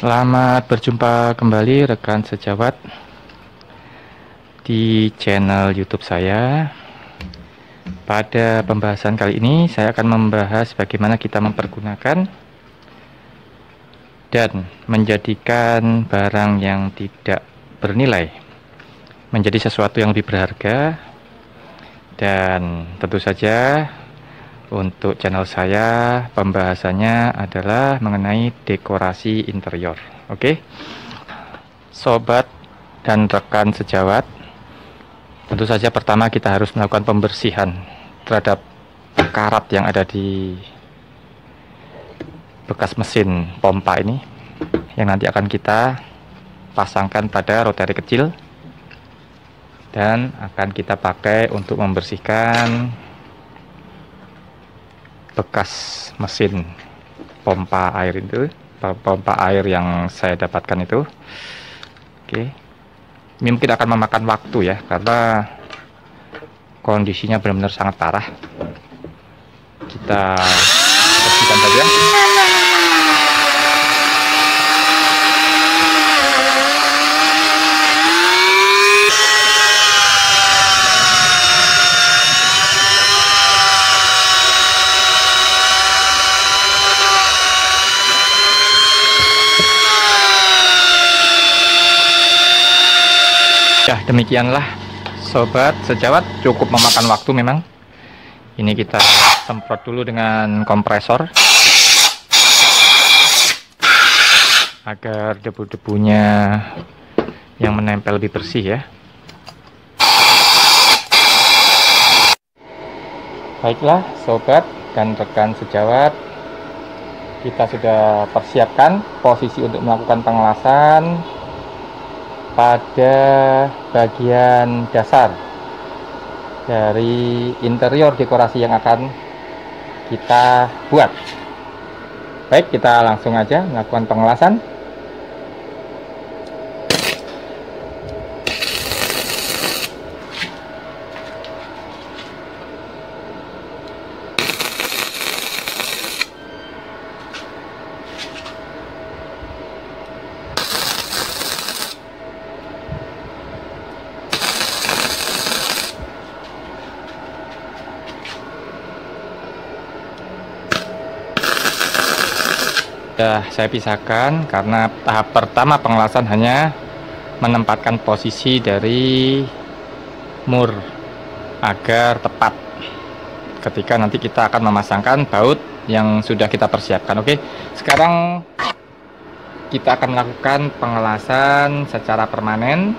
Selamat berjumpa kembali rekan sejawat di channel YouTube saya. Pada pembahasan kali ini saya akan membahas bagaimana kita mempergunakan dan menjadikan barang yang tidak bernilai menjadi sesuatu yang lebih berharga. Dan tentu saja untuk channel saya pembahasannya adalah mengenai dekorasi interior. Oke, sobat dan rekan sejawat, tentu saja pertama kita harus melakukan pembersihan terhadap karat yang ada di bekas mesin pompa ini, yang nanti akan kita pasangkan pada rotary kecil dan akan kita pakai untuk membersihkan bekas mesin pompa air itu, pompa air yang saya dapatkan itu. Oke, ini mungkin akan memakan waktu ya, karena kondisinya benar-benar sangat parah. Kita bersihkan saja. Ya, demikianlah sobat sejawat, cukup memakan waktu memang. Ini kita semprot dulu dengan kompresor agar debu-debunya yang menempel lebih bersih ya. Baiklah sobat dan rekan sejawat, kita sudah persiapkan posisi untuk melakukan pengelasan pada bagian dasar dari interior dekorasi yang akan kita buat. Baik, kita langsung aja melakukan pengelasan. Saya pisahkan karena tahap pertama pengelasan hanya menempatkan posisi dari mur agar tepat ketika nanti kita akan memasangkan baut yang sudah kita persiapkan. Oke, sekarang kita akan melakukan pengelasan secara permanen.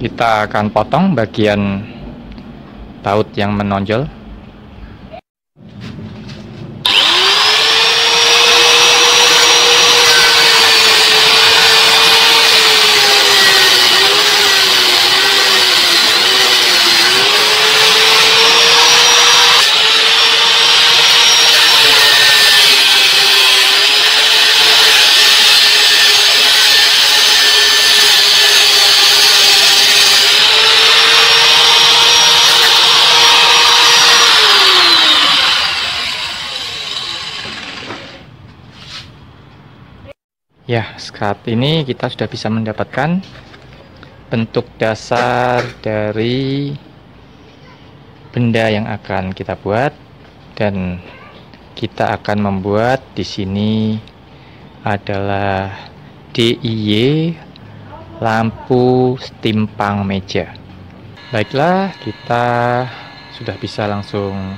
Kita akan potong bagian baut yang menonjol. Ya, saat ini kita sudah bisa mendapatkan bentuk dasar dari benda yang akan kita buat, dan kita akan membuat di sini adalah DIY lampu stimpang meja. Baiklah, kita sudah bisa langsung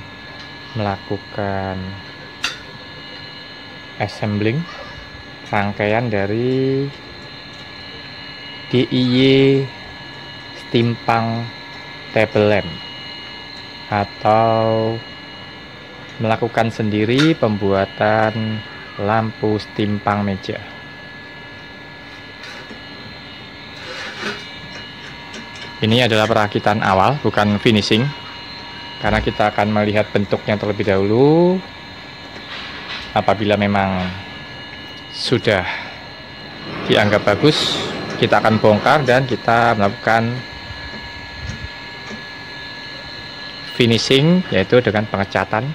melakukan assembling rangkaian dari DIY stimpang table lamp, atau melakukan sendiri pembuatan lampu stimpang meja. Ini adalah perakitan awal, bukan finishing, karena kita akan melihat bentuknya terlebih dahulu. Apabila memang sudah dianggap bagus, kita akan bongkar dan kita melakukan finishing, yaitu dengan pengecatan.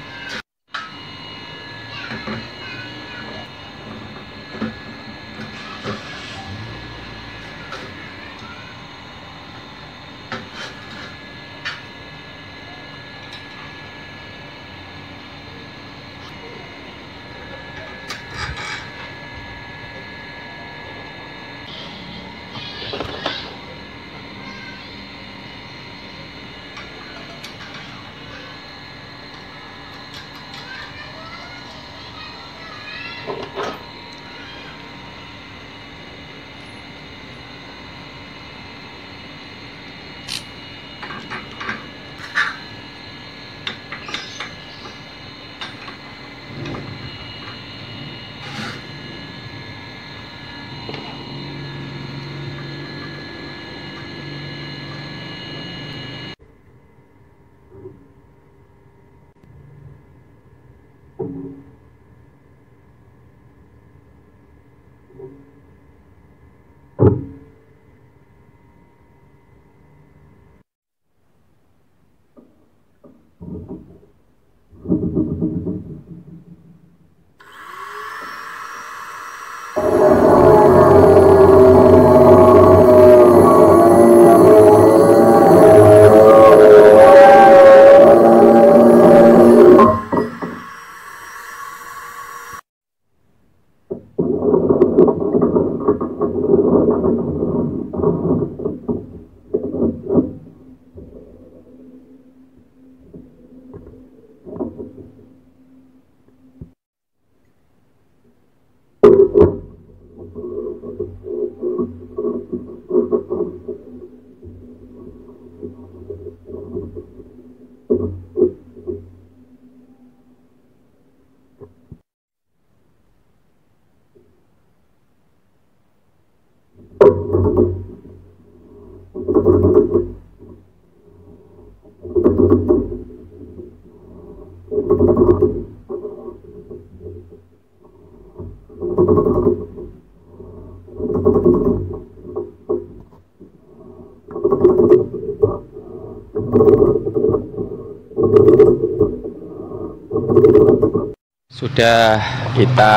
Sudah kita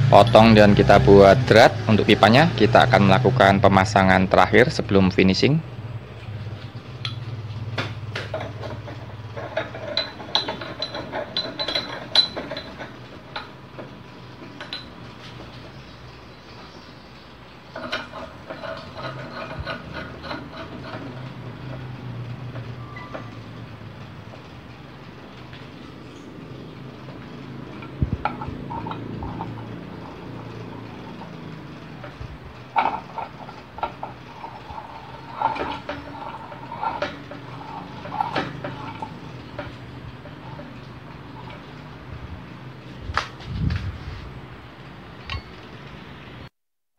potong dan kita buat drat untuk pipanya. Kita akan melakukan pemasangan terakhir sebelum finishing.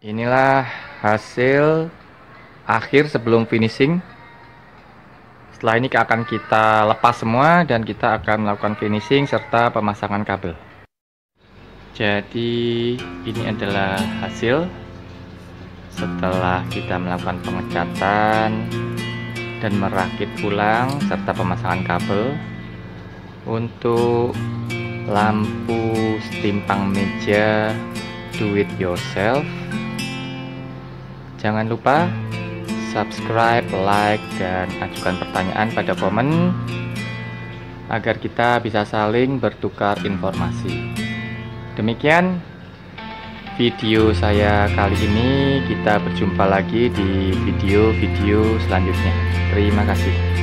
Inilah hasil akhir sebelum finishing. Setelah ini akan kita lepas semua dan kita akan melakukan finishing serta pemasangan kabel. Jadi ini adalah hasil setelah kita melakukan pengecatan dan merakit ulang serta pemasangan kabel untuk lampu stimpang meja do it yourself. Jangan lupa subscribe, like, dan ajukan pertanyaan pada komen agar kita bisa saling bertukar informasi. Demikian video saya kali ini. Kita berjumpa lagi di video-video selanjutnya. Terima kasih.